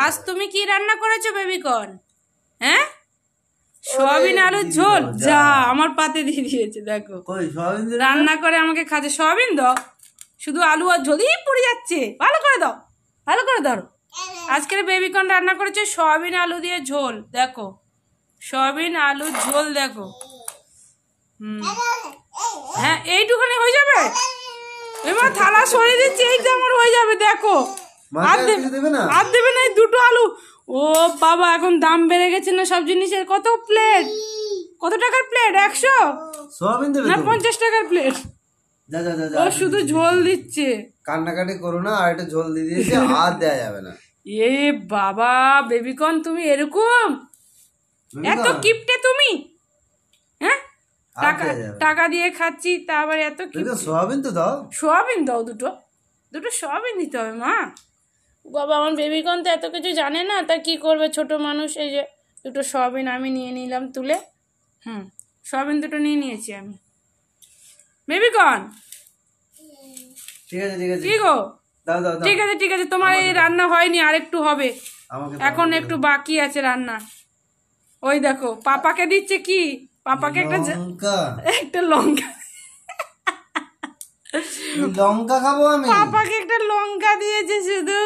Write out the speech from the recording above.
আজ তুমি কি রান্না করেছো বেবিকর্ন? হ্যাঁ, সয়াবিন আলুর ঝোল। যা আমার পাতে দিয়ে দিয়েছে, দেখো রান্না করে আমাকে খাচ্ছে। সয়াবিন দাও, শুধু আলু আর ঝোলই পড়ে যাচ্ছে। ভালো করে দাও, ভালো করে ধরো। আজকের বেবিকর্ন রান্না করেছে সয়াবিন আলু দিয়ে ঝোল। দেখো সয়াবিন আলুর ঝোল, দেখো। হ্যাঁ, এইটুখানি হয়ে যাবে। এবার থালা সরিয়ে দিচ্ছি, এইটা আমার হয়ে যাবে। দেখো আর দেবে না, এই দুটো আলু। ও বাবা, এখন দাম বেড়ে গেছে না সব জিনিসের। কত প্লেট, কত টাকার প্লেট? 100 না 50 টাকার প্লেট। ও শুধু ঝোল দিচ্ছে। কান্নাকাটি করো না, আর একটা ঝোল দিয়ে দিয়েছে, আর দেয়া যাবে না। এ বাবা বেবিকর্ন, তুমি এরকম এত কিপটে তুমি? হ্যাঁ, টাকা দিয়ে খাচ্ছি, তা আবার এত কিপটে। সোয়াবিন তো দাও, সোয়াবিন দাও, দুটো সোয়াবিন দিতে হবে মা। বাবা, আমার বেবিকর্ন তো এত কিছু জানে না, তা কি করবে ছোট মানুষ। এই যে দুটো সোয়াবিন আমি নিয়ে নিলাম তুলে। সোয়াবিন দুটো নিয়ে নিয়েছি আমি। বেবিকর্ন ঠিক আছে ঠিক আছে, কি গো? দাও দাও, ঠিক আছে ঠিক আছে, তোমার এই রান্না হয়নি, আর একটু হবে, এখন একটু বাকি আছে রান্না। ওই দেখো পাপাকে দিচ্ছে কি, পাপাকে একটা লঙ্কা লঙ্কা খাবো আমি। পাপাকে একটা লঙ্কা দিয়েছে শুধু।